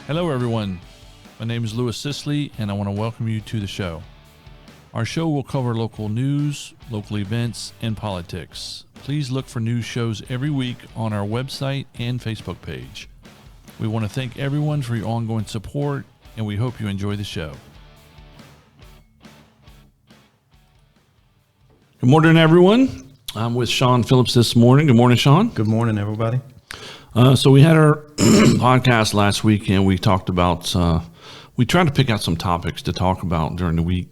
Hello, everyone. My name is Louis Scicli, and I want to welcome you to the show. Our show will cover local news, local events, and politics. Please look for news shows every week on our website and Facebook page. We want to thank everyone for your ongoing support, and we hope you enjoy the show. Good morning, everyone. I'm with Shawn Phillips this morning. Good morning, Shawn. Good morning, everybody. So we had our podcast last week, and we talked about, we tried to pick out some topics to talk about during the week.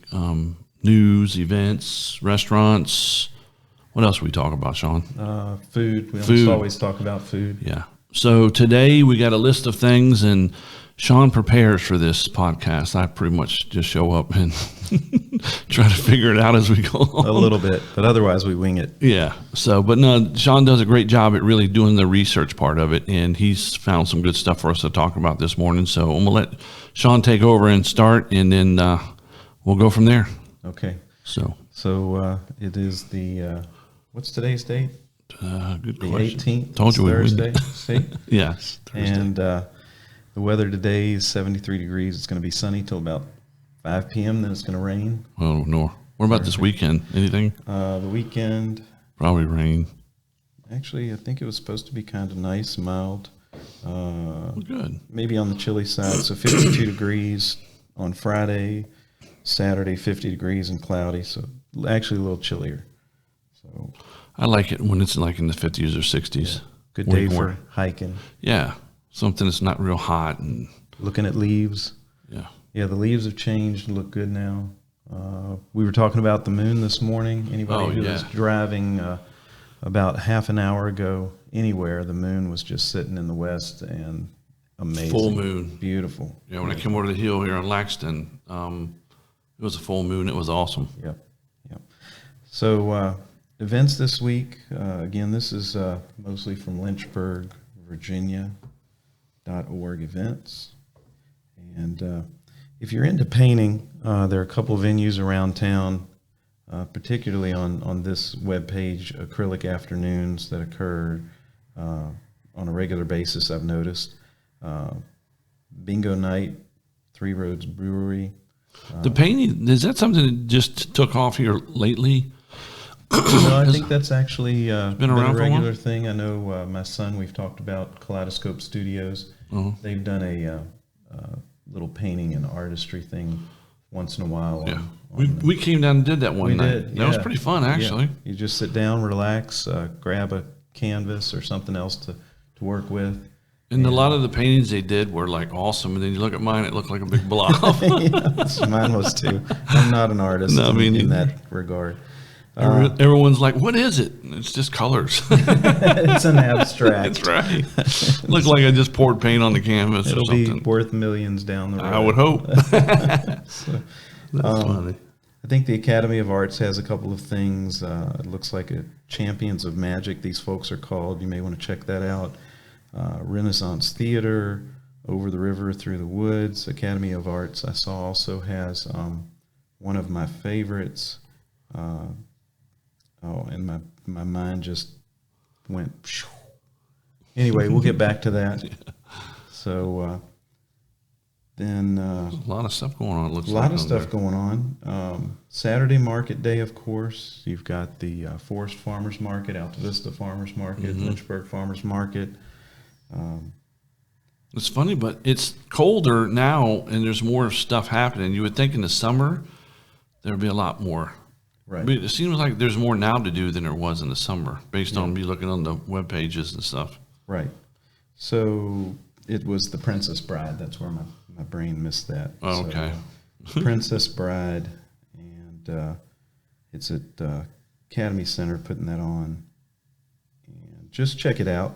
News, events, restaurants. What else we talk about, Shawn? Food. We always talk about food. Yeah. So today we got a list of things, and Shawn prepares for this podcast. I pretty much just show up and try to figure it out as we go along. A little bit, but otherwise we wing it. Yeah. So, but no, Shawn does a great job at really doing the research part of it, and he's found some good stuff for us to talk about this morning. So I'm going to let Shawn take over and start, and then we'll go from there. Okay. So it is the, what's today's date? Good the question. 18th. Told you we would. Thursday. See? Yes. Thursday. And the weather today is 73 degrees. It's going to be sunny till about 5 p.m. Then it's going to rain. Oh, no. What about this weekend? Anything? The weekend. Probably rain. Actually, I think it was supposed to be kind of nice, mild. Good. Maybe on the chilly side. So 52 degrees on Friday. Saturday, 50 degrees and cloudy. So actually a little chillier. So I like it when it's like in the 50s or 60s. yeah. Good day for hiking. Yeah. Something that's not real hot. And looking at leaves. Yeah. Yeah, the leaves have changed and look good now. We were talking about the moon this morning. Anybody who was driving about half an hour ago anywhere, the moon was just sitting in the west and amazing. Full moon. Beautiful. Yeah, when I came over the hill here in Laxton, it was a full moon. It was awesome. Yep. So events this week. Again, this is mostly from Lynchburg, Virginia.org events. And if you're into painting, there are a couple of venues around town, particularly on this webpage, acrylic afternoons that occur on a regular basis, I've noticed. Bingo night, Three Roads Brewery. The painting, is that something that just took off here lately? No, I think that's actually been around a for a while? regular thing. I know my son, we've talked about Kaleidoscope Studios. Uh-huh. They've done a little painting and artistry thing once in a while. Yeah. We came down and did that one night. Did, that was pretty fun, actually. Yeah. You just sit down, relax, grab a canvas or something else to work with. And a lot of the paintings they did were like awesome. And then you look at mine, it looked like a big blob. Yeah, mine was too. I'm not an artist in that regard. Everyone's like, what is it? And it's just colors. It's an abstract. That's right. Looked like I just poured paint on the canvas It'll or something. be worth millions down the road. I would hope. So, That's funny. I think the Academy of Arts has a couple of things. It looks like a Champions of Magic, these folks are called. You may want to check that out. Renaissance Theater, Over the River Through the Woods. Academy of Arts, I saw, also has one of my favorites. And my mind just went. Anyway, we'll get back to that. So then a lot of stuff going on. It looks a lot of stuff going on. Saturday Market Day, of course. You've got the Forest Farmers Market, Alta Vista Farmers Market, Lynchburg Farmers Market. It's funny, but it's colder now, and there's more stuff happening. You would think in the summer there'd be a lot more. Right. But it seems like there's more now to do than there was in the summer, based on me looking on the web pages and stuff. Right. So it was the Princess Bride. That's where my brain missed that. Oh, okay. So, Princess Bride, and it's at Academy Center putting that on. And just check it out.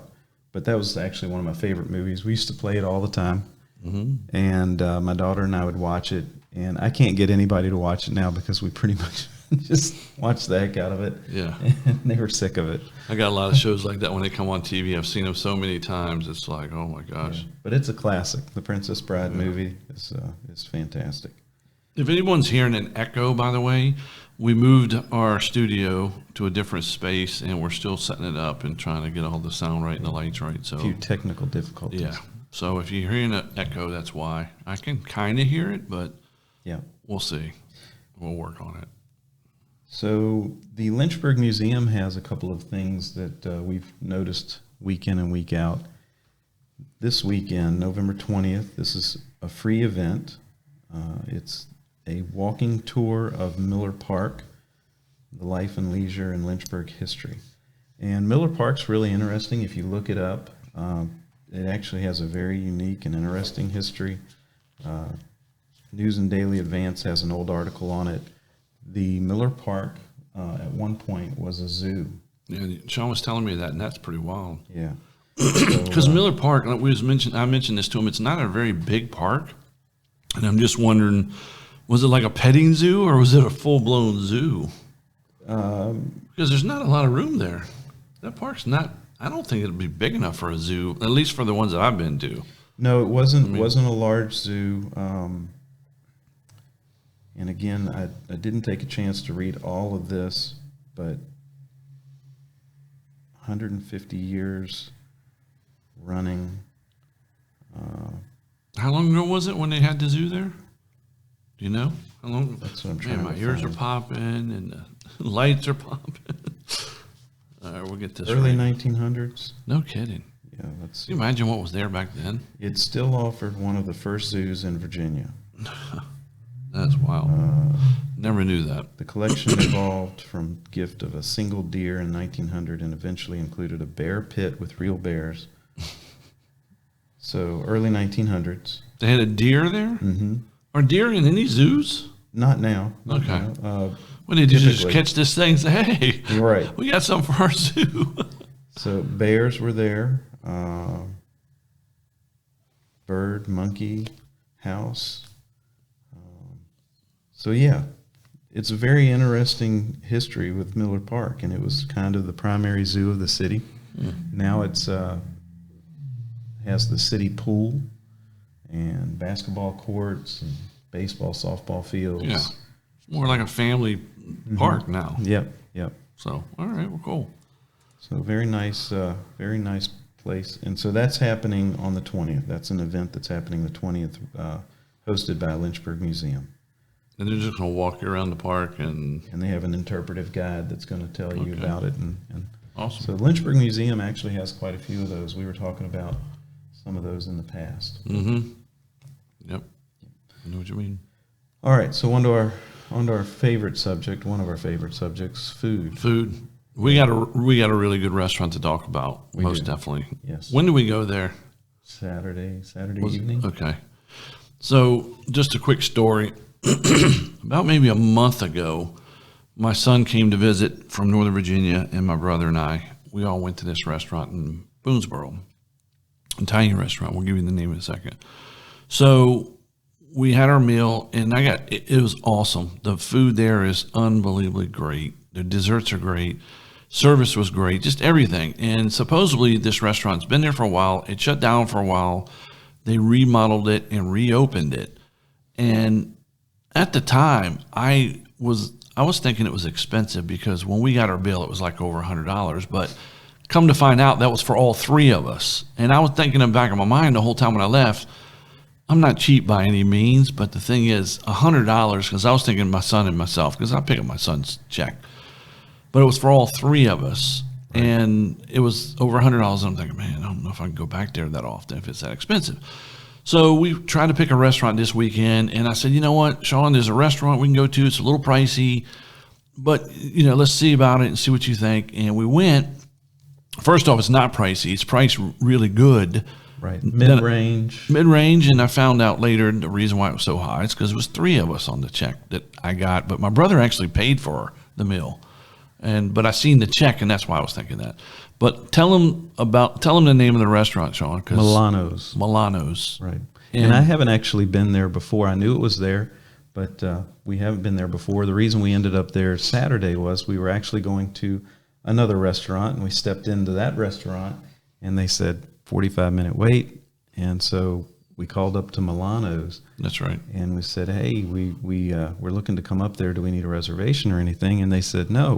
But that was actually one of my favorite movies. We used to play it all the time. Mm-hmm. And my daughter and I would watch it. And I can't get anybody to watch it now because we pretty much just watched the heck out of it. Yeah. And they were sick of it. I got a lot of shows like that when they come on TV. I've seen them so many times. It's like, oh my gosh. Yeah. But it's a classic. The Princess Bride movie is fantastic. If anyone's hearing an echo, by the way, we moved our studio to a different space, and we're still setting it up and trying to get all the sound right and the lights right. So a few technical difficulties. Yeah. So if you're hearing an echo, that's why. I can kind of hear it, but Yeah. we'll see. We'll work on it. So the Lynchburg Museum has a couple of things that we've noticed week in and week out. This weekend, November 20th, this is a free event. It's a walking tour of Miller Park, the life and leisure in Lynchburg history. And Miller Park's really interesting. If you look it up, it actually has a very unique and interesting history. News and Daily Advance has an old article on it. The Miller Park at one point was a zoo. Yeah, Shawn was telling me that, and that's pretty wild. Yeah. Because Miller Park, I mentioned this to him, it's not a very big park. And I'm just wondering, was it like a petting zoo or was it a full-blown zoo? Because there's not a lot of room there. That park's not, I don't think it'll be big enough for a zoo, at least for the ones that I've been to. No, it wasn't wasn't a large zoo. And again, I didn't take a chance to read all of this, but 150 years running. How long ago was it when they had the zoo there? Do you know? How long? That's what I'm trying to my ears find. are popping and the lights are popping. All right, we'll get this Early right. 1900s. No kidding. Yeah, let's Can see. you imagine what was there back then? It still offered one of the first zoos in Virginia. That's wild. Never knew that. The collection evolved from gift of a single deer in 1900 and eventually included a bear pit with real bears. So early 1900s. They had a deer there? Mm-hmm. Are deer in any zoos? Not now. Not Okay. now. When did you just Typically. catch this thing and say, hey, You're right. we got something for our zoo? So bears were there. Bird, monkey, house. So yeah, it's a very interesting history with Miller Park, and it was kind of the primary zoo of the city. Now it's has the city pool and basketball courts and baseball, softball fields. Yeah. It's more like a family park now. Yep. So, all right, well, cool. So very nice place. And so that's happening on the 20th. That's an event that's happening the 20th, hosted by Lynchburg Museum. And they're just going to walk you around the park and... And they have an interpretive guide that's going to tell you about it. And Awesome. so Lynchburg Museum actually has quite a few of those. We were talking about some of those in the past. Mm-hmm. Yep. I know what you mean. All right, so on to our favorite subject, one of our favorite subjects, food. Food. We got a really good restaurant to talk about, We most do. definitely. Yes. When do we go there? Saturday evening. Okay. So just a quick story. About maybe a month ago, my son came to visit from Northern Virginia, and my brother and I, we all went to this restaurant in Boonesboro, Italian restaurant. We'll give you the name in a second. So we had our meal, and it was awesome. The food there is unbelievably great. The desserts are great. Service was great, just everything. And supposedly this restaurant's been there for a while. It shut down for a while. They remodeled it and reopened it. And at the time, I was thinking it was expensive because when we got our bill, it was like over $100. But come to find out, that was for all three of us. And I was thinking in the back of my mind the whole time when I left, I'm not cheap by any means, but the thing is, $100, because I was thinking of my son and myself, because I pick up my son's check. But it was for all three of us. Right. And it was over $100. And I'm thinking, man, I don't know if I can go back there that often if it's that expensive. So we tried to pick a restaurant this weekend, and I said, you know what, Shawn, there's a restaurant we can go to. It's a little pricey, but, let's see about it and see what you think. And we went. First off, it's not pricey. It's priced really good. Right, mid-range. Mid-range, and I found out later the reason why it was so high is because it was three of us on the check that I got, but my brother actually paid for the meal. But I seen the check, and that's why I was thinking that. But tell them the name of the restaurant, Shawn. Milano's. Right. And I haven't actually been there before. I knew it was there, but we haven't been there before. The reason we ended up there Saturday was we were actually going to another restaurant, and we stepped into that restaurant, and they said 45-minute wait. And so we called up to Milano's. That's right. And we said, hey, we're looking to come up there. Do we need a reservation or anything? And they said, no,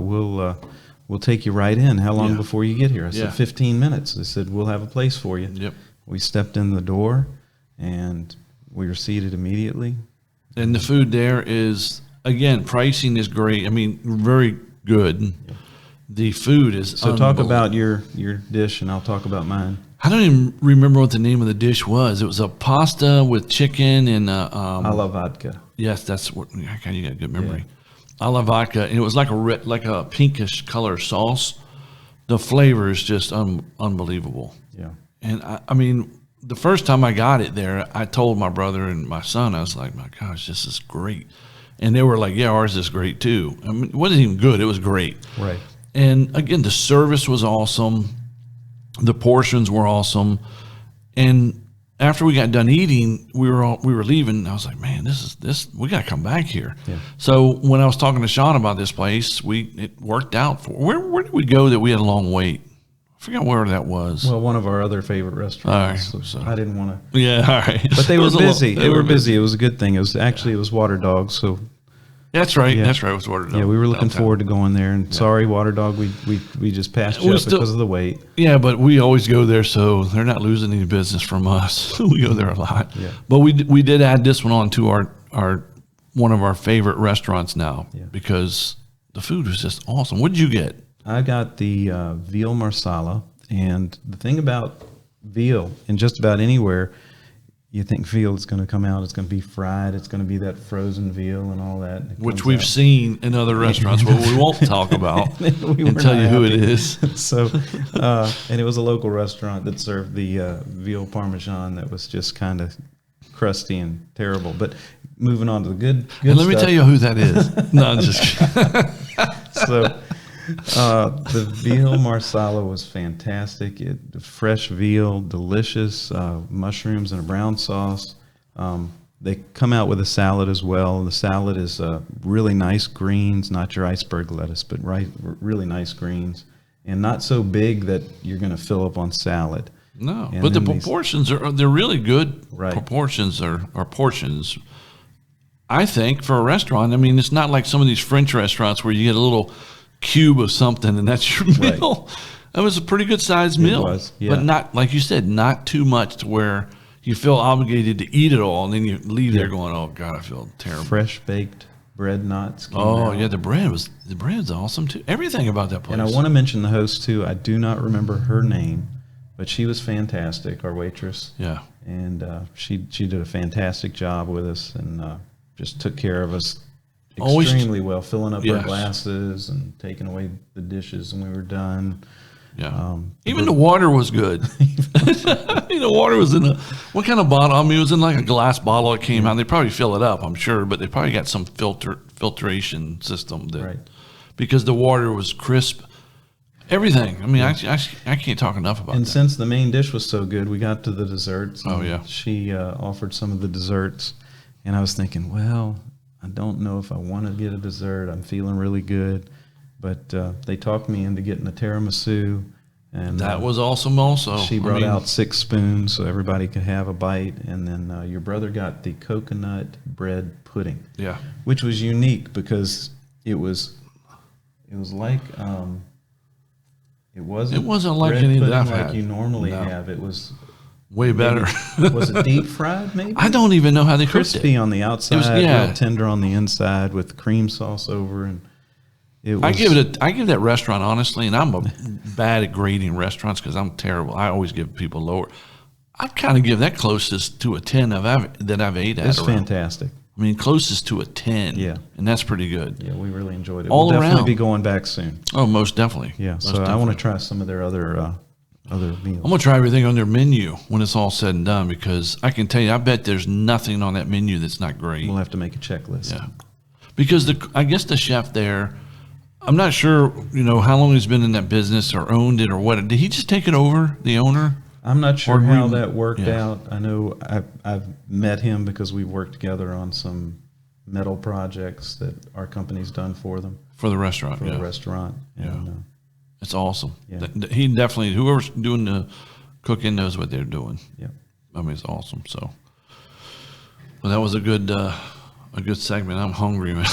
we'll take you right in. How long before you get here? I said, 15 minutes. They said, we'll have a place for you. Yep. we stepped in the door, and we were seated immediately. And the food there is, again, pricing is great. I mean, very good. Yeah. The food is so. Talk about your dish, and I'll talk about mine. I don't even remember what the name of the dish was. It was a pasta with chicken and alla vodka. Yes, that's what. Okay, you got a good memory. Yeah. Alla vodka, and it was like a pinkish color sauce. The flavor is just unbelievable. Yeah. And I mean, the first time I got it there, I told my brother and my son, I was like, my gosh, this is great. And they were like, yeah, ours is great too. I mean, it wasn't even good. It was great. Right. And again, the service was awesome. The portions were awesome. And after we got done eating, we were leaving. I was like, man, this we got to come back here. Yeah. So when I was talking to Shawn about this place, it worked out for. Where did we go that we had a long wait? I forgot where that was. Well, one of our other favorite restaurants. All right. So I didn't want to. Yeah, all right. But they were busy. They were busy. It was a good thing. It was Water Dog. So. That's right. Yeah. That's right. It was Water Dog. Yeah, we were looking forward to going there. And sorry, Water Dog, we just passed you up because of the wait. Yeah, but we always go there, so they're not losing any business from us. We go there a lot. Yeah. But we did add this one on to our one of our favorite restaurants now because the food was just awesome. What did you get? I got the Veal Marsala, and the thing about veal in just about anywhere, you think veal is going to come out, it's going to be fried, it's going to be that frozen veal and all that. Which we've seen in other restaurants, but we won't talk about and tell you who it is. So, and it was a local restaurant that served the veal parmesan that was just kind of crusty and terrible. But moving on to the good and let stuff. me tell you who that is. No, I'm just kidding. So, the Veal Marsala was fantastic. Fresh veal, delicious, mushrooms and a brown sauce. They come out with a salad as well. The salad is really nice greens, not your iceberg lettuce, but really nice greens, and not so big that you're going to fill up on salad. No, and but the proportions they're really good. Right. Proportions are portions. I think for a restaurant, I mean, it's not like some of these French restaurants where you get a little cube of something and that's your meal. Right. That was a pretty good sized meal. It was, yeah. But not, like you said, not too much to where you feel obligated to eat it all and then you leave there going, oh God, I feel terrible. Fresh baked bread knots. Yeah, the bread's awesome too. Everything about that place. And I want to mention the host too. I do not remember her name, but she was fantastic, our waitress. Yeah. And she did a fantastic job with us and just took care of us extremely well, filling up our glasses and taking away the dishes when we were done. Yeah. Even the water was good. The water was in what kind of bottle? I mean, it was in like a glass bottle. It came out. They probably fill it up, I'm sure, but they probably got some filtration system because the water was crisp. Everything. I mean, I can't talk enough about that. And since the main dish was so good, we got to the desserts. Oh, yeah. She offered some of the desserts, and I was thinking, well, I don't know if I want to get a dessert. I'm feeling really good. But they talked me into getting a tiramisu. And that was awesome also. She brought out 6 spoons so everybody could have a bite. And then your brother got the coconut bread pudding. Yeah. Which was unique because it was like it wasn't like bread any that pudding I've like had. You normally have. It was way better. Was it deep fried maybe? I don't even know how they cooked it. Crispy on the outside, real tender on the inside with cream sauce over, and it was. I give that restaurant honestly, and I'm bad at grading restaurants because I'm terrible. I always give people lower. I kind of give that closest to a 10 that I've ate at. It's fantastic. I mean, closest to a 10. Yeah. And that's pretty good. Yeah, we really enjoyed it. We'll definitely be going back soon. Oh, most definitely. Yeah, so I want to try some of their other meals. I'm going to try everything on their menu when it's all said and done because I can tell you, I bet there's nothing on that menu that's not great. We'll have to make a checklist. Yeah. Because I guess the chef there, I'm not sure, how long he's been in that business or owned it or what. Did he just take it over, the owner? I'm not sure how that worked out. I know I've met him because we worked together on some metal projects that our company's done for them. For the restaurant, the restaurant. And, it's awesome. Yeah. He definitely, whoever's doing the cooking knows what they're doing. Yeah. I mean, it's awesome. So, well, that was a good segment. I'm hungry, man.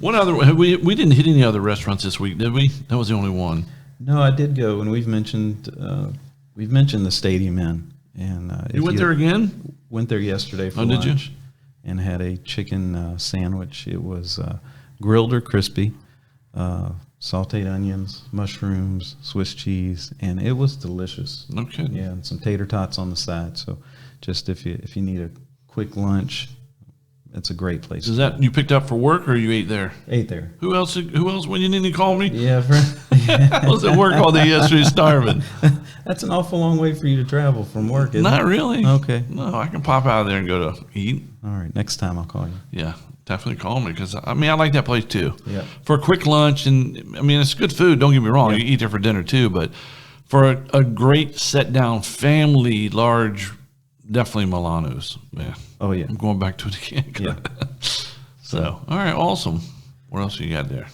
What other, we didn't hit any other restaurants this week, did we? That was the only one. No, I did go, and we've mentioned we've mentioned the Stadium Inn, and You went there again? Went there yesterday for lunch. Did you? And had a chicken sandwich. It was grilled or crispy, sautéed onions, mushrooms, Swiss cheese, and it was delicious. No kidding. Yeah, and some tater tots on the side. So, just if you need a quick lunch, it's a great place. Is that you picked up for work or you ate there? Ate there. Who else? When you didn't call me? Yeah, friend. I was at work all day yesterday starving. That's an awful long way for you to travel from work, isn't Not it? really. Okay. No, I can pop out of there and go to eat. All right. Next time I'll call you. Yeah, definitely call me because I like that place too. Yeah. For a quick lunch, and it's good food. Don't get me wrong. Yeah. You eat there for dinner too, but for a great set down family, large, definitely Milano's. Yeah. Oh yeah. I'm going back to it again. Yeah. So, all right, awesome. What else you got there?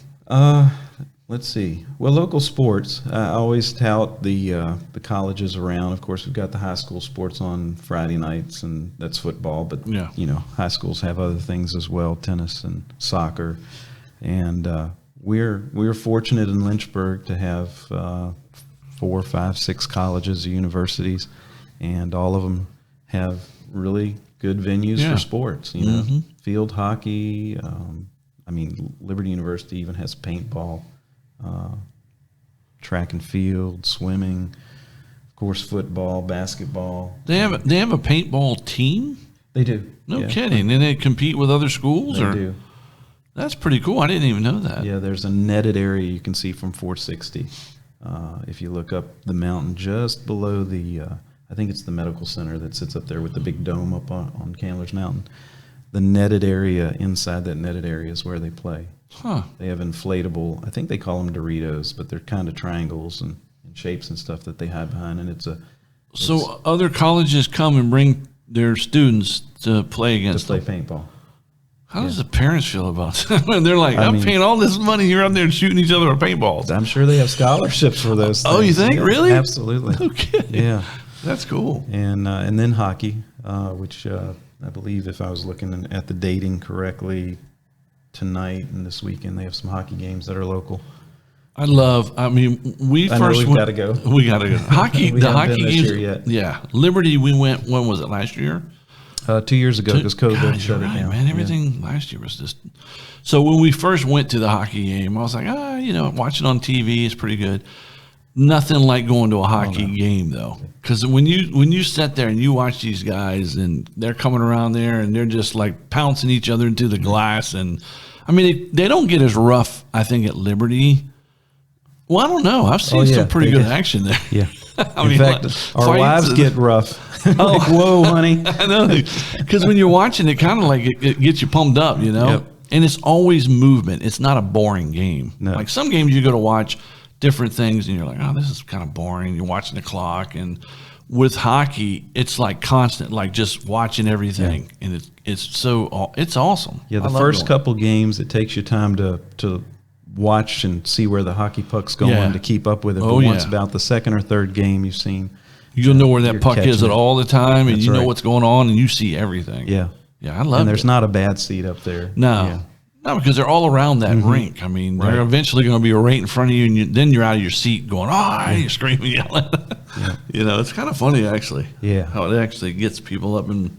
Let's see. Well, local sports. I always tout the colleges around. Of course, we've got the high school sports on Friday nights, and that's football. But Yeah. high schools have other things as well, tennis and soccer. And we're fortunate in Lynchburg to have 4, 5, 6 colleges or universities, and all of them have really good venues Yeah. for sports. Field hockey. Liberty University even has paintball, track and field, swimming, of course, football, basketball. They have a paintball team? They do. No Yeah. kidding. And they compete with other schools? They or do. That's pretty cool. I didn't even know that. Yeah, there's a netted area you can see from 460. If you look up the mountain just below the, I think it's the medical center that sits up there with the big dome up on Candler's Mountain. The netted area, inside that netted area is where they play. Huh. They have inflatable, I think they call them Doritos, but they're kind of triangles and shapes and stuff that they hide behind. And So other colleges come and bring their students to play against play them. paintball. How does the parents feel about that? They're like, I'm paying all this money. You're out there shooting each other with paintballs. I'm sure they have scholarships for those things. Oh, you think? Yeah, Really? Absolutely. No kidding. Yeah. That's cool. And then hockey, which I believe, if I was looking at the dating correctly, tonight and this weekend they have some hockey games that are local. We first we've got to go. We got to go. Hockey, We the haven't hockey been this games. year yet. Yeah. Liberty, we went, when was it, last year? 2 years ago, because COVID God, shut you're it right, down. man. Everything last year was just. So when we first went to the hockey game, I was like, watching on TV is pretty good. Nothing like going to a hockey game though, because when you sit there and you watch these guys and they're coming around there and they're just like pouncing each other into the glass, and they don't get as rough, I think, at Liberty. Well, I don't know. I've seen some pretty good action there. Yeah. In fact, our wives get rough. Like, whoa, honey. I know, because when you're watching it, kind of like it gets you pumped up, Yep. And it's always movement. It's not a boring game. No. Like some games you go to watch different things and you're like, oh, this is kind of boring. You're watching the clock. And with hockey, it's like constant, like just watching everything. Yeah. And it's awesome. Yeah, the first couple games, it takes you time to watch and see where the hockey puck's going to keep up with it. But once about the second or third game you've seen, you'll know where that puck is at all the time, and you know what's going on, and you see everything. Yeah. Yeah, I love it. And there's not a bad seat up there. No. Yeah. No, because they're all around that rink. They're eventually going to be right in front of you, and then you're out of your seat going, you're screaming, yelling. Yeah. It's kind of funny, actually. Yeah. How it actually gets people up and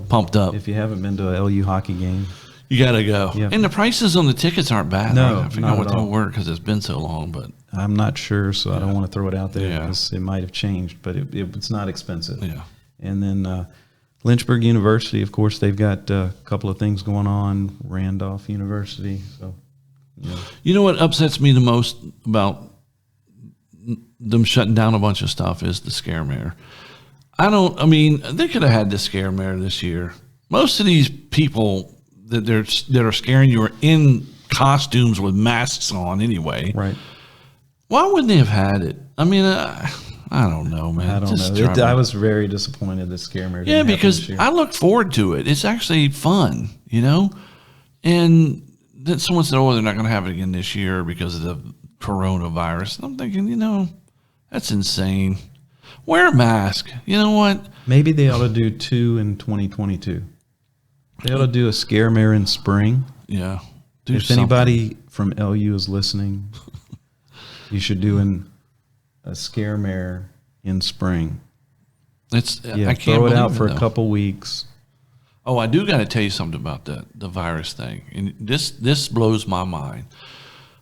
pumped up. If you haven't been to a LU hockey game, you got to go. Yeah. And the prices on the tickets aren't bad. No, I forgot what they were because it's been so long. But I'm not sure, so I don't want to throw it out there because it might have changed, but it's not expensive. Yeah. And then Lynchburg University, of course, they've got a couple of things going on. Randolph University. So, You know what upsets me the most about them shutting down a bunch of stuff is the scare mare. They could have had the scare mare this year. Most of these people that are scaring you are in costumes with masks on anyway. Right. Why wouldn't they have had it? I don't know, man. I don't know. I was very disappointed that scare mare didn't happen because this year. I look forward to it. It's actually fun, And then someone said, they're not going to have it again this year because of the coronavirus. And I'm thinking, that's insane. Wear a mask. You know what? Maybe they ought to do 2 in 2022. They ought to do a scare mare in spring. Yeah. If anybody from LU is listening, you should do a scare mare in spring. It's Yeah, I can't throw it believe out for though. a couple weeks. Oh, I do got to tell you something about the virus thing, and this blows my mind.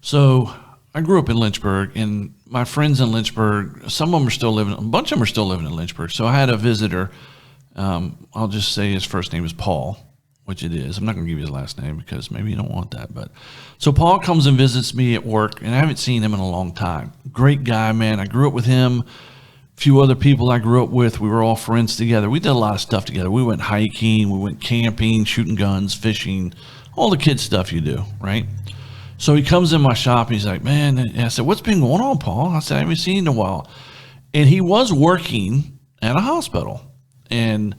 So I grew up in Lynchburg, and my friends in Lynchburg, some of them are still living. A bunch of them are still living in Lynchburg. So I had a visitor. I'll just say his first name is Paul, which it is. I'm not going to give you his last name because maybe you don't want that. But so Paul comes and visits me at work, and I haven't seen him in a long time. Great guy, man. I grew up with him. Few other people I grew up with, we were all friends together. We did a lot of stuff together. We went hiking, we went camping, shooting guns, fishing, all the kid stuff you do, right? So he comes in my shop, and he's like, man, and I said, what's been going on, Paul? I said, I haven't seen you in a while. And he was working at a hospital. And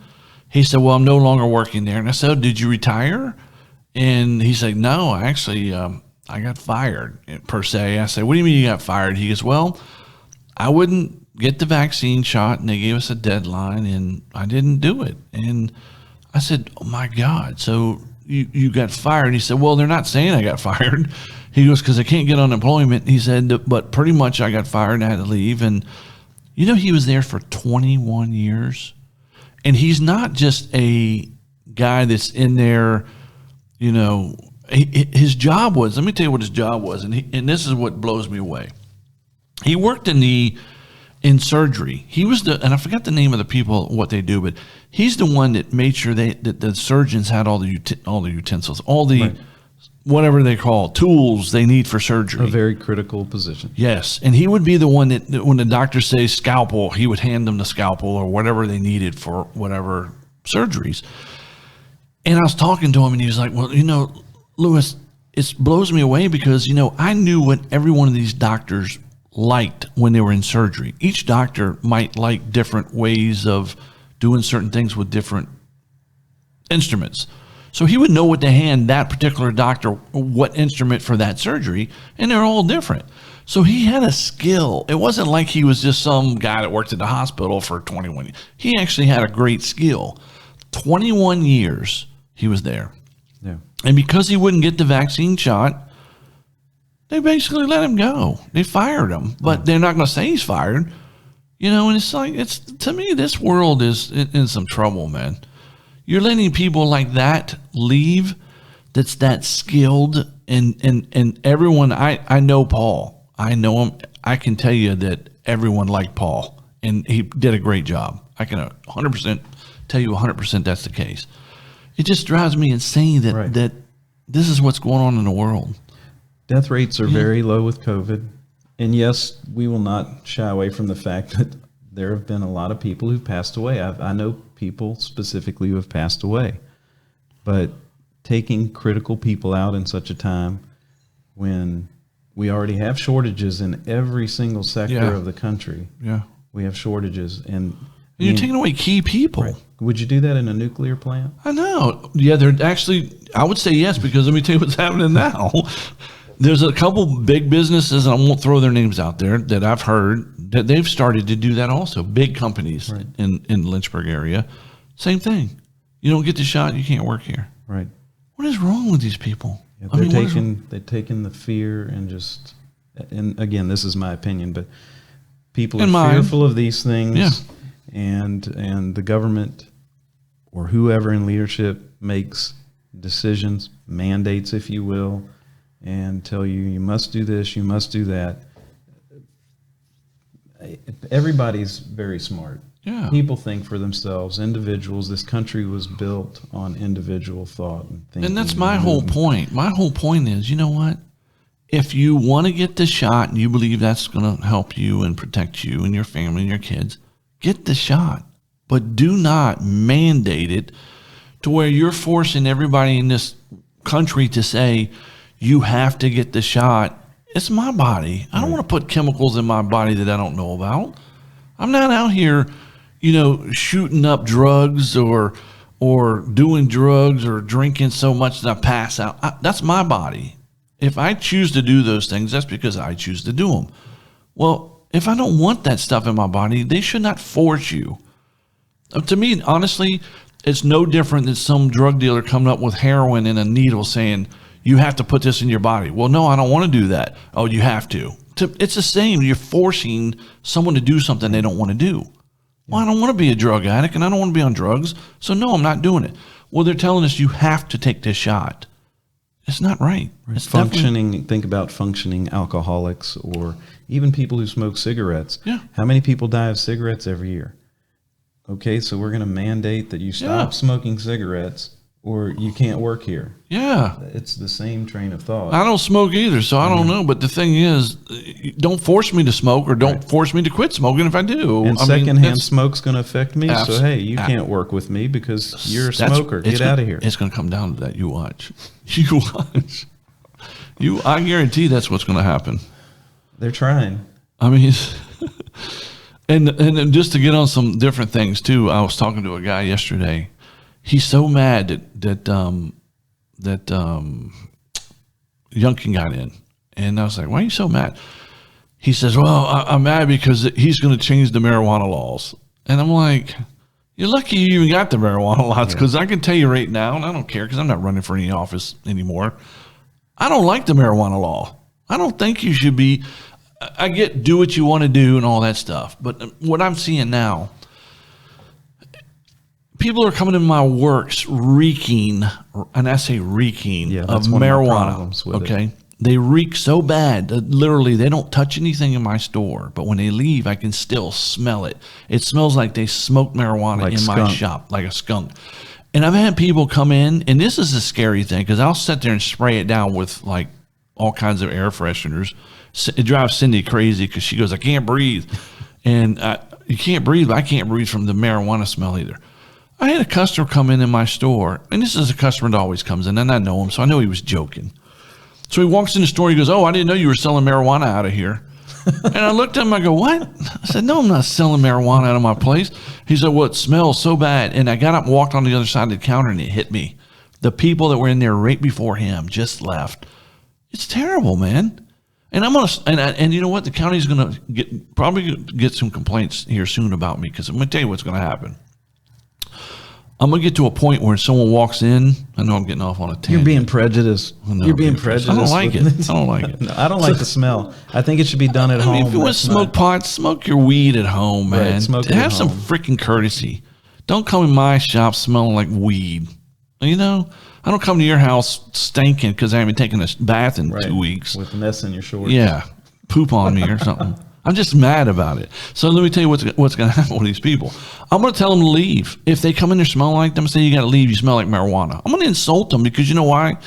he said, well, I'm no longer working there. And I said, oh, did you retire? And he said, no, actually, I got fired, per se. I said, what do you mean you got fired? He goes, well, I wouldn't get the vaccine shot, and they gave us a deadline, and I didn't do it. And I said, oh my God, so you got fired? He said, well, they're not saying I got fired. He goes, because I can't get unemployment. He said, but pretty much I got fired and I had to leave. And you know, he was there for 21 years. And he's not just a guy that's in there, you know, his job was, let me tell you what his job was. And this is what blows me away. He worked in surgery. He was and I forgot the name of the people, what they do, but he's the one that made sure that the surgeons had all the utensils, all the Right. whatever they call tools they need for surgery. A very critical position. Yes, and he would be the one that when the doctor says scalpel, he would hand them the scalpel or whatever they needed for whatever surgeries. And I was talking to him, and he was like, well, you know, Louis, it blows me away because, you know, I knew what every one of these doctors liked when they were in surgery. Each doctor might like different ways of doing certain things with different instruments. So he would know what to hand that particular doctor, what instrument for that surgery, and they're all different. So he had a skill. It wasn't like he was just some guy that worked at the hospital for 21 years. He actually had a great skill. 21 years he was there. Yeah. And because he wouldn't get the vaccine shot, they basically let him go. They fired him, but they're not going to say he's fired. You know, and it's like, to me, this world is in some trouble, man. You're letting people like that leave that's that skilled, and everyone, I know Paul. I know him. I can tell you that everyone liked Paul, and he did a great job. I can 100% tell you 100% that's the case. It just drives me insane that, Right. that this is what's going on in the world. Death rates are very low with COVID. And yes, we will not shy away from the fact that there have been a lot of people who've passed away. I know people specifically who have passed away. But taking critical people out in such a time when we already have shortages in every single sector Yeah. of the country. Yeah. We have shortages. And You're taking away key people. Right. Would you do that in a nuclear plant? I know. Yeah, they're actually, I would say yes, because let me tell you what's happening now. There's a couple big businesses, and I won't throw their names out there, that I've heard that they've started to do that also. Big companies Right. in the Lynchburg area. Same thing. You don't get the shot, you can't work here. Right. What is wrong with these people? Yeah, I mean, what is wrong? they're taking the fear and just, and again, this is my opinion, but people And are mine. fearful of these things. Yeah. And the government or whoever in leadership makes decisions, mandates, if you will, and tell you, you must do this, you must do that. Everybody's very smart. Yeah. People think for themselves, individuals. This country was built on individual thought and thinking. And that's my whole point. My whole point is, you know what? If you want to get the shot and you believe that's going to help you and protect you and your family and your kids, get the shot. But do not mandate it to where you're forcing everybody in this country to say, you have to get the shot. It's my body. I don't want to put chemicals in my body that I don't know about. I'm not out here, you know, shooting up drugs or doing drugs or drinking so much that I pass out. That's my body. If I choose to do those things, that's because I choose to do them. Well, if I don't want that stuff in my body, they should not force you. To me, honestly, it's no different than some drug dealer coming up with heroin and a needle saying, you have to put this in your body. Well, no, I don't want to do that. Oh, you have to. It's the same. You're forcing someone to do something they don't want to do. Well, I don't want to be a drug addict and I don't want to be on drugs. So no, I'm not doing it. Well, they're telling us you have to take this shot. It's not right. It's Think about functioning alcoholics or even people who smoke cigarettes. Yeah. How many people die of cigarettes every year? Okay, so we're going to mandate that you stop smoking cigarettes or you can't work here. Yeah. It's the same train of thought. I don't smoke either, so I don't know. But the thing is, don't force me to smoke or don't force me to quit smoking if I do. And secondhand smoke's going to affect me. So, hey, you can't work with me because you're a smoker. Get out of here. It's going to come down to that. You watch. You watch. I guarantee that's what's going to happen. They're trying. I mean, and just to get on some different things too, I was talking to a guy yesterday. He's so mad that Youngkin got in. And I was like, why are you so mad? He says, well, I'm mad because he's going to change the marijuana laws. And I'm like, you're lucky you even got the marijuana laws, because I can tell you right now, and I don't care because I'm not running for any office anymore, I don't like the marijuana law. I don't think you should be. I get do what you want to do and all that stuff. But what I'm seeing now, people are coming in my works reeking, and I say reeking, of marijuana. Okay. They reek so bad that literally they don't touch anything in my store. But when they leave, I can still smell it. It smells like they smoked marijuana in my shop, like a skunk. And I've had people come in, and this is a scary thing because I'll sit there and spray it down with like all kinds of air fresheners. It drives Cindy crazy because she goes, I can't breathe. And you can't breathe, but I can't breathe from the marijuana smell either. I had a customer come in my store, and this is a customer that always comes in, and I know him, so I know he was joking. So he walks in the store, he goes, oh, I didn't know you were selling marijuana out of here. And I looked at him, I go, what? I said, no, I'm not selling marijuana out of my place. He said, well, it smells so bad. And I got up and walked on the other side of the counter, and it hit me. The people that were in there right before him just left. It's terrible, man. And I'm gonna, and you know what? The county's gonna probably get some complaints here soon about me, because I'm gonna tell you what's gonna happen. I'm going to get to a point where someone walks in. I know I'm getting off on a tangent. You're being prejudiced. You're being prejudiced. I don't like it. I don't like it. No, I don't like the smell. I think it should be done at home. If you want to smoke pot, smoke your weed at home, man. Right, smoke Have some freaking courtesy. Don't come in my shop smelling like weed. You know? I don't come to your house stinking because I haven't taken a bath in 2 weeks. With mess in your shorts. Yeah. Poop on me or something. I'm just mad about it. So let me tell you what's going to happen with these people. I'm going to tell them to leave. If they come in there smelling like them, say you got to leave, you smell like marijuana. I'm going to insult them because you know why?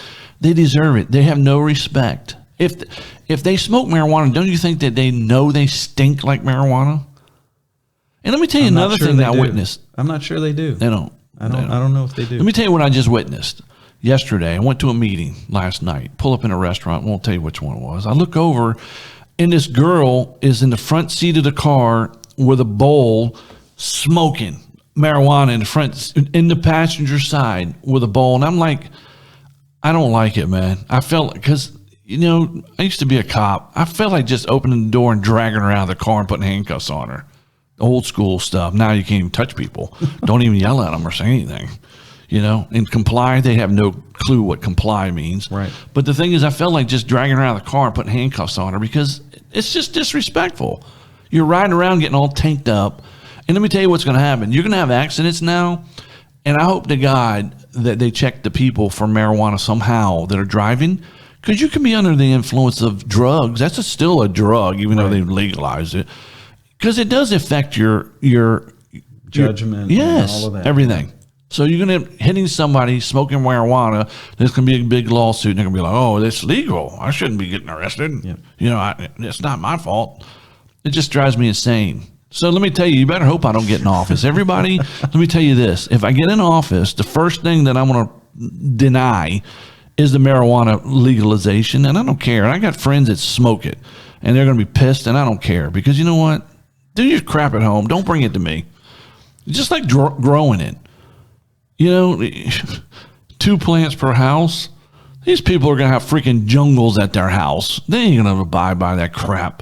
They deserve it. They have no respect. If they smoke marijuana, don't you think that they know they stink like marijuana? And let me tell you another thing that I witnessed. I'm not sure they do. They don't. I don't know if they do. Let me tell you what I just witnessed. Yesterday, I went to a meeting last night. Pull up in a restaurant. Won't tell you which one it was. I look over, and this girl is in the front seat of the car with a bowl, smoking marijuana in the passenger side with a bowl. And I'm like, I don't like it, man. I felt, because, you know, I used to be a cop. I felt like just opening the door and dragging her out of the car and putting handcuffs on her. Old school stuff. Now you can't even touch people. Don't even yell at them or say anything. You know, and comply, they have no clue what comply means. Right. But the thing is, I felt like just dragging her out of the car and putting handcuffs on her because it's just disrespectful. You're riding around getting all tanked up. And let me tell you what's going to happen. You're going to have accidents now. And I hope to God that they check the people for marijuana somehow that are driving, because you can be under the influence of drugs. That's still a drug, even though they've legalized it. Because it does affect your judgment, yes, and all of that. Everything. So you're going to hitting somebody smoking marijuana. There's going to be a big lawsuit. And they're going to be like, "Oh, it's legal. I shouldn't be getting arrested. Yep. You know, it's not my fault." It just drives me insane. So let me tell you, you better hope I don't get in office. Everybody, let me tell you this: if I get in office, the first thing that I'm going to deny is the marijuana legalization, and I don't care. And I got friends that smoke it, and they're going to be pissed, and I don't care, because you know what? Do your crap at home. Don't bring it to me. Just like growing it. You know, 2 plants per house. These people are going to have freaking jungles at their house. They ain't going to abide by that crap.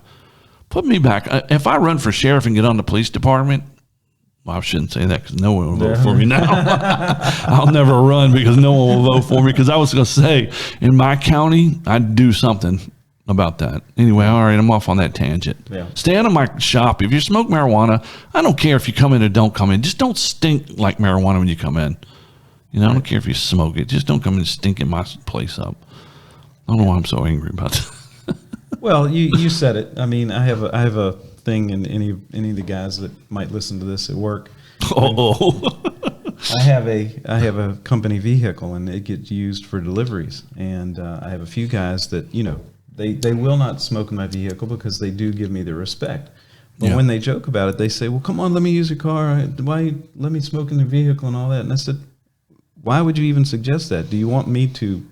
Put me back. If I run for sheriff and get on the police department, well, I shouldn't say that because no one will vote for me now. I'll never run because no one will vote for me, because I was going to say, in my county, I'd do something. about that. Anyway, all right, I'm off on that tangent. Yeah. Stay out of my shop. If you smoke marijuana, I don't care if you come in or don't come in. Just don't stink like marijuana when you come in. You know, I don't care if you smoke it. Just don't come and stink my place up. I don't know why I'm so angry about that. Well, you said it. I mean, I have a thing, and any of the guys that might listen to this at work. I have a company vehicle, and it gets used for deliveries. And I have a few guys that, you know, they will not smoke in my vehicle because they do give me the respect. But when they joke about it, they say, "Well, come on, let me use your car. Why let me smoke in the vehicle and all that?" And I said, "Why would you even suggest that? Do you want me to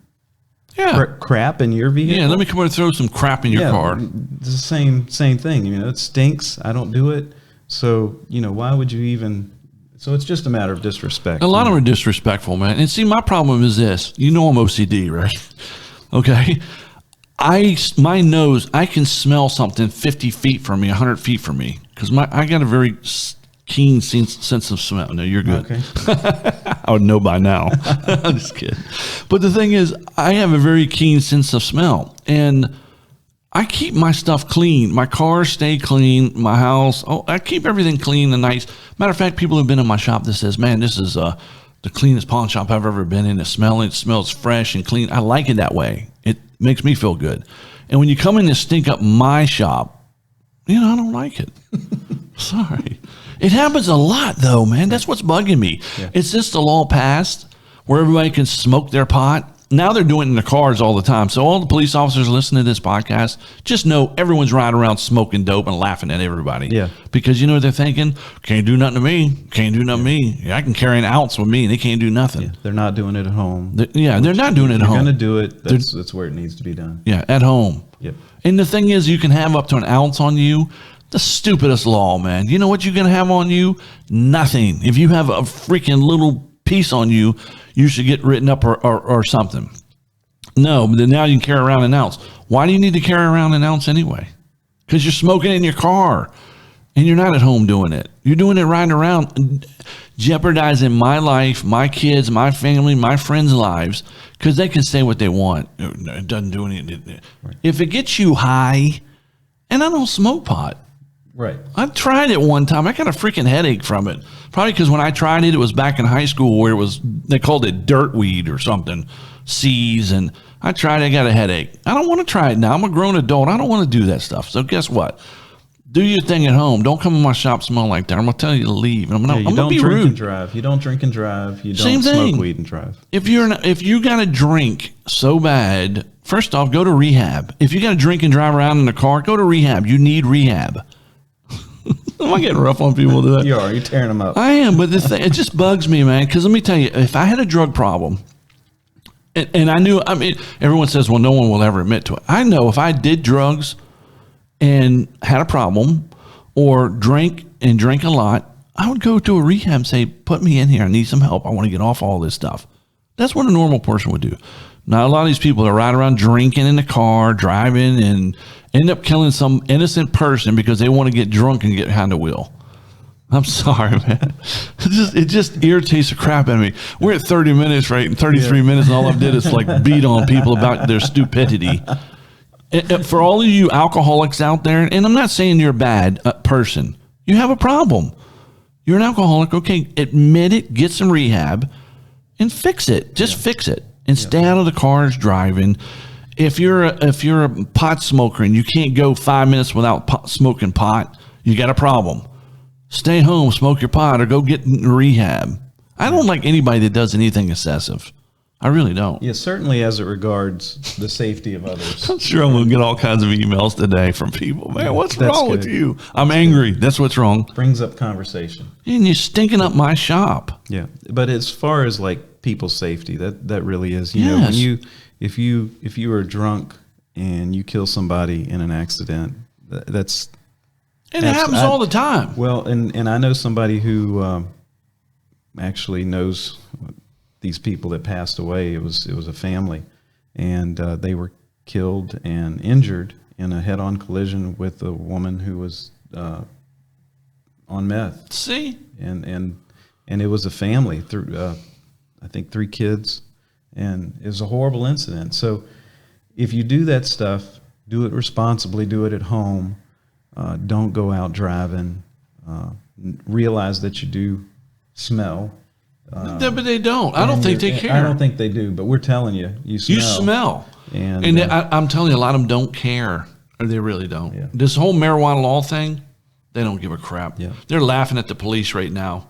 crap in your vehicle? Yeah, let me come over and throw some crap in your car." It's the same thing. You know, it stinks. I don't do it. So, you know, why would you even? So it's just a matter of disrespect. A lot of them are disrespectful, man. And see, my problem is this. You know I'm OCD, right? Okay. My nose, I can smell something 50 feet from me, 100 feet from me, because I got a very keen sense of smell. No, you're good. Okay. I would know by now. I'm just kidding. But the thing is, I have a very keen sense of smell, and I keep my stuff clean. My cars stay clean. My house, I keep everything clean and nice. Matter of fact, people have been in my shop that says, "Man, this is the cleanest pawn shop I've ever been in. It smells fresh and clean." I like it that way. It makes me feel good. And when you come in and stink up my shop, you know, I don't like it. Sorry. It happens a lot, though, man. That's what's bugging me. Yeah. It's just the law passed where everybody can smoke their pot. Now they're doing it in the cars all the time. So all the police officers listening to this podcast, just know everyone's riding around smoking dope and laughing at everybody. Yeah. Because you know what they're thinking? Can't do nothing to me. Can't do nothing to me. Yeah, I can carry an ounce with me and they can't do nothing. Yeah, they're not doing it at home. They're not doing it at home. They're going to do it. That's where it needs to be done. Yeah, at home. Yep. And the thing is, you can have up to an ounce on you. The stupidest law, man. You know what you're going to have on you? Nothing. If you have a freaking little piece on you, you should get written up or something. No, but then now you can carry around an ounce. Why do you need to carry around an ounce anyway? Because you're smoking in your car and you're not at home doing it. You're doing it riding around, jeopardizing my life, my kids, my family, my friends' lives, because they can say what they want. It doesn't do anything. Right. If it gets you high, and I don't smoke pot. Right. I tried it one time. I got a freaking headache from it. Probably because when I tried it, it was back in high school where they called it dirt weed or something, C's. And I tried it, I got a headache. I don't want to try it now. I'm a grown adult. I don't want to do that stuff. So guess what? Do your thing at home. Don't come in my shop smelling like that. I'm going to tell you to leave. And I'm going to be rude. And drive. You don't drink and drive. You don't smoke weed and drive. If you got to drink so bad, first off, go to rehab. If you got to drink and drive around in the car, go to rehab. You need rehab. Am I getting rough on people today? You are. You're tearing them up. I am, but it just bugs me, man. Because let me tell you, if I had a drug problem, and I knew, I mean, everyone says, well, no one will ever admit to it. I know if I did drugs and had a problem or drank a lot, I would go to a rehab and say, put me in here. I need some help. I want to get off all this stuff. That's what a normal person would do. Now, a lot of these people that ride around drinking in the car, driving, and end up killing some innocent person because they want to get drunk and get behind the wheel. I'm sorry, man. It just irritates the crap out of me. We're at 30 minutes, right? And 33 minutes, and all I did is like beat on people about their stupidity. For all of you alcoholics out there, and I'm not saying you're a bad person. You have a problem. You're an alcoholic. Okay, admit it, get some rehab, and fix it. Just fix it. And stay out of the cars driving. If you're a pot smoker and you can't go 5 minutes without smoking pot, you got a problem. Stay home, smoke your pot, or go get in rehab. I don't like anybody that does anything excessive. I really don't. Yeah, certainly as it regards the safety of others. I'm sure I'm going to get all kinds of emails today from people. Man, what's wrong with you? I'm angry. That's what's wrong. Brings up conversation. And you're stinking up my shop. Yeah, but as far as like people's safety, that really is. You know, when if you are drunk and you kill somebody in an accident, that's. And it happens all the time. Well, and I know somebody who actually knows these people that passed away. It was a family, and they were killed and injured in a head-on collision with a woman who was on meth. See, and it was a family through I think 3 kids, and it was a horrible incident. So if you do that stuff, do it responsibly. Do it at home. Don't go out driving. Realize that you do smell. But they don't. I don't think they care. I don't think they do. But we're telling you, you smell. You smell. And I'm telling you, a lot of them don't care. Or they really don't. Yeah. This whole marijuana law thing, they don't give a crap. Yeah. They're laughing at the police right now.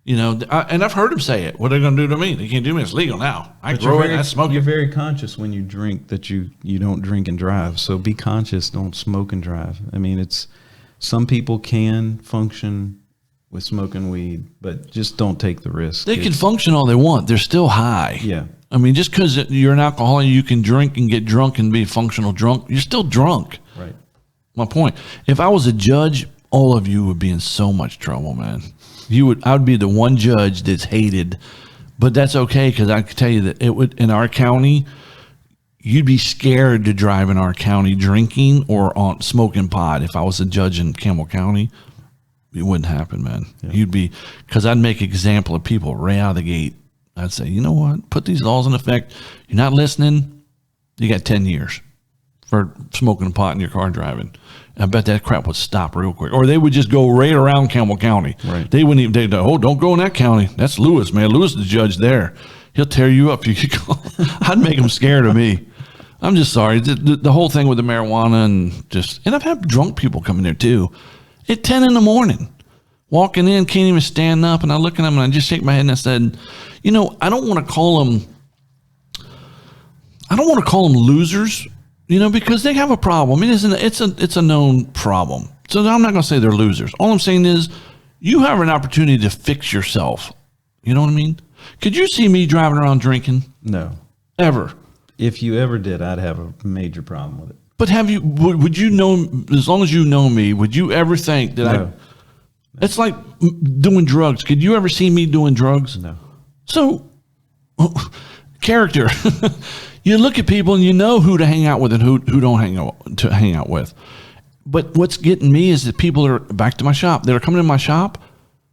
You know, and I've heard them say it. What are they going to do to me? They can't do me. It's legal now. I grow it. I smoke it. You're very conscious when you drink that you don't drink and drive. So be conscious. Don't smoke and drive. I mean, some people can function with smoking weed, but just don't take the risk. They can function all they want. They're still high. Yeah. I mean, just because you're an alcoholic, you can drink and get drunk and be functional drunk. You're still drunk. Right. My point. If I was a judge, all of you would be in so much trouble, man. I would be the one judge that's hated, but that's okay because I can tell you that it would in our county. You'd be scared to drive in our county drinking or on smoking pot. If I was a judge in Campbell County, it wouldn't happen, man. Yeah. You'd be because I'd make example of people right out of the gate. I'd say, you know what? Put these laws in effect. You're not listening. You got 10 years for smoking pot in your car and driving. I bet that crap would stop real quick. Or they would just go right around Campbell County. Right. They wouldn't even, don't go in that county. That's Louis, man. Louis is the judge there. He'll tear you up. You could go. I'd make him scared of me. I'm just sorry. The whole thing with the marijuana and I've had drunk people come in there too. At 10 in the morning, walking in, can't even stand up. And I look at them and I just shake my head and I said, you know, I don't want to call them losers. You know, because they have a problem. It's a known problem. So I'm not going to say they're losers. All I'm saying is you have an opportunity to fix yourself. You know what I mean? Could you see me driving around drinking? No. Ever? If you ever did, I'd have a major problem with it. But would you know, as long as you know me, would you ever think that No. It's like doing drugs. Could you ever see me doing drugs? No. So, character. You look at people and you know who to hang out with and who don't hang out with. But what's getting me is that people are back to my shop. They're coming in my shop.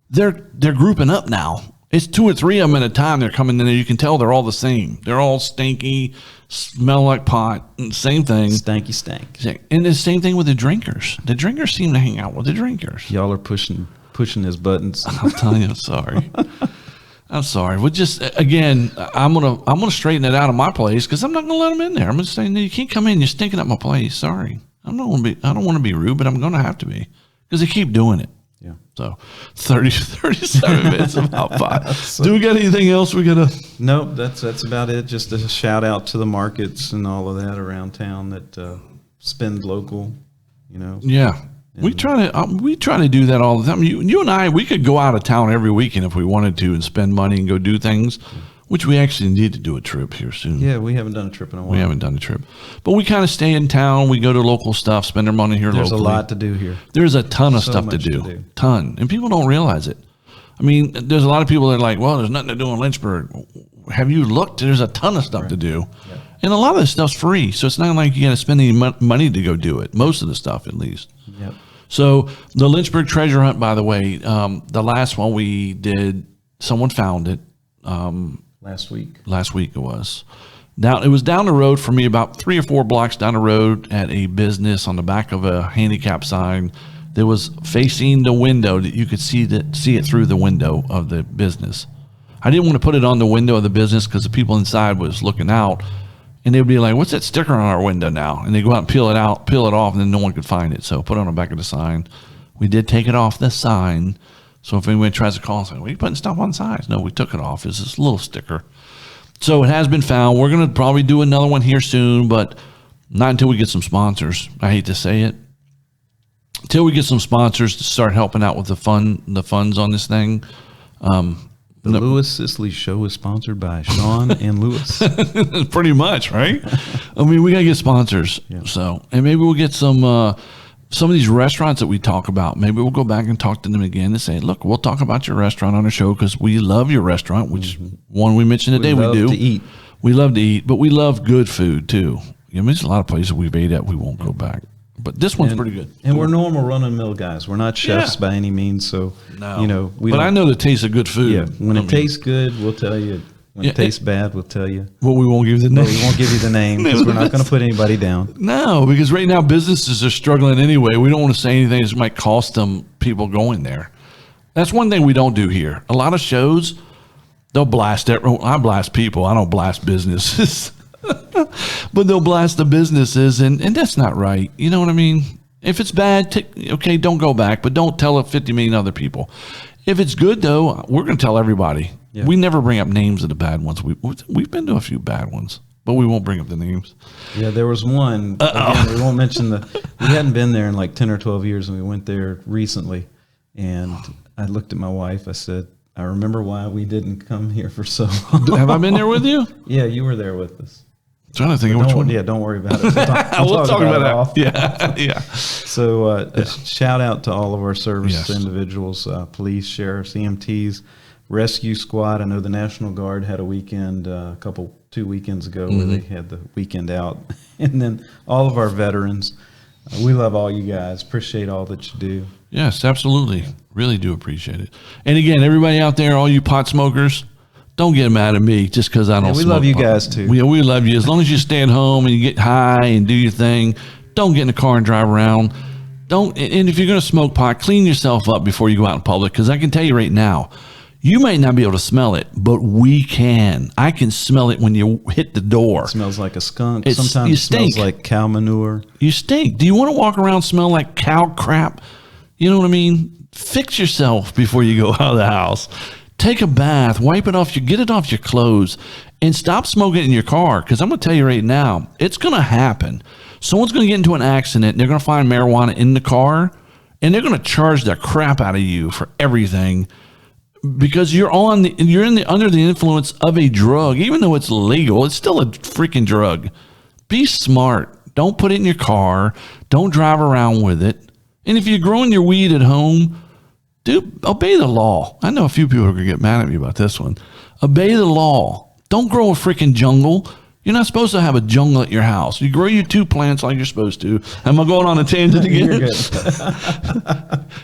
They're grouping up now. It's 2 or 3 of them at a time. They're coming in there. You can tell they're all the same. They're all stinky, smell like pot. Same thing. Stanky stank. And the same thing with the drinkers. The drinkers seem to hang out with the drinkers. Y'all are pushing his buttons. I'm telling you, I'm sorry. I'm sorry. Well, just again, I'm gonna straighten it out of my place because I'm not gonna let them in there. I'm just saying you can't come in. You're stinking up my place. Sorry. I don't want to be rude, but I'm gonna have to be because they keep doing it. Yeah. So 37 minutes about 5. Do we got anything else we gotta? Nope. That's about it. Just a shout out to the markets and all of that around town that spend local. You know. Yeah. We try to do that all the time. You and I, we could go out of town every weekend if we wanted to and spend money and go do things, which we actually need to do a trip here soon. Yeah, we haven't done a trip in a while. We haven't done a trip. But we kind of stay in town. We go to local stuff, spend our money here locally. There's a lot to do here. There's a ton of stuff to do. Ton. And people don't realize it. I mean, there's a lot of people that are like, well, there's nothing to do in Lynchburg. Have you looked? There's a ton of stuff to do. Yeah. And a lot of this stuff's free. So it's not like you got to spend any money to go do it. Most of the stuff, at least. Yep. So the Lynchburg treasure hunt, by the way, the last one we did, someone found it. Last week. Last week it was. Now it was down the road for me, about 3 or 4 blocks down the road at a business on the back of a handicap sign that was facing the window that you could see it through the window of the business. I didn't want to put it on the window of the business because the people inside was looking out. And they'd be like, what's that sticker on our window now? And they go out and peel it off, and then no one could find it. So put it on the back of the sign. We did take it off the sign. So if anyone tries to call and say, well, you putting stuff on signs? No, we took it off. It's this little sticker. So it has been found. We're going to probably do another one here soon, but not until we get some sponsors. I hate to say it. Until we get some sponsors to start helping out with the funds on this thing. The Louis Scicli Show is sponsored by Shawn and Louis. Pretty much, right? I mean, we got to get sponsors. Yeah. So, and maybe we'll get some of these restaurants that we talk about. Maybe we'll go back and talk to them again and say, look, we'll talk about your restaurant on the show because we love your restaurant, which one we mentioned today we do. To eat. We love to eat, but we love good food too. I mean, there's a lot of places we've ate at we won't go back. But this one's pretty good. And we're normal run-of-the-mill guys. We're not chefs by any means. So, no. But I know the taste of good food. Yeah, when it tastes good, we'll tell you. When it tastes bad, we'll tell you. Well, we won't give you the name. Well, we won't give you the name because we're not going to put anybody down. No, because right now businesses are struggling anyway. We don't want to say anything that might cost them people going there. That's one thing we don't do here. A lot of shows, they'll blast it. I blast people. I don't blast businesses. But they'll blast the businesses, and that's not right. You know what I mean? If it's bad, okay, don't go back, but don't tell 50 million other people. If it's good, though, we're going to tell everybody. Yeah. We never bring up names of the bad ones. We've been to a few bad ones, but we won't bring up the names. Yeah, there was one. Again, we won't mention we hadn't been there in like 10 or 12 years, and we went there recently. And I looked at my wife. I said, I remember why we didn't come here for so long. Have I been there with you? Yeah, you were there with us. I'm trying to think of which one. Yeah, don't worry about it. We'll talk about that. Yeah. So shout out to all of our service individuals, police, sheriffs, EMTs, rescue squad. I know the National Guard had a weekend 2 weekends ago where they had the weekend out. And then all of our veterans. We love all you guys. Appreciate all that you do. Yes, absolutely. Really do appreciate it. And again, everybody out there, all you pot smokers, don't get mad at me just because I don't smoke. We love you guys too. We love you. As long as you stay at home and you get high and do your thing, don't get in the car and drive around. And if you're going to smoke pot, clean yourself up before you go out in public, because I can tell you right now, you might not be able to smell it, but we can. I can smell it when you hit the door. It smells like a skunk. Sometimes it smells like cow manure. You stink. Do you want to walk around smell like cow crap? You know what I mean? Fix yourself before you go out of the house. Take a bath, wipe it off, get it off your clothes, and stop smoking in your car. Because I'm going to tell you right now, it's going to happen. Someone's going to get into an accident, and they're going to find marijuana in the car, and they're going to charge the crap out of you for everything because you're under the influence of a drug. Even though it's legal, it's still a freaking drug. Be smart. Don't put it in your car. Don't drive around with it. And if you're growing your weed at home, dude, obey the law. I know a few people are going to get mad at me about this one. Obey the law. Don't grow a freaking jungle. You're not supposed to have a jungle at your house. You grow your 2 plants like you're supposed to. Am I going on a tangent again?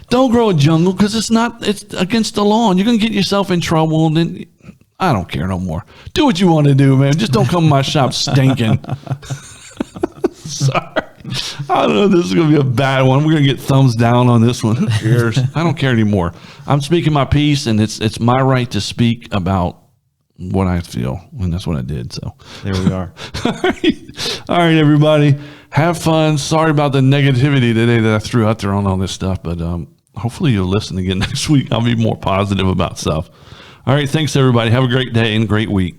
Don't grow a jungle because it's against the law and you're going to get yourself in trouble. And then I don't care no more. Do what you want to do, man. Just don't come to my shop stinking. Sorry. I don't know. This is going to be a bad one. We're going to get thumbs down on this one. Who cares? I don't care anymore. I'm speaking my piece, and it's my right to speak about what I feel, and that's what I did. So there we are. All right, everybody. Have fun. Sorry about the negativity today that I threw out there on all this stuff, but hopefully you'll listen again next week. I'll be more positive about stuff. All right. Thanks, everybody. Have a great day and great week.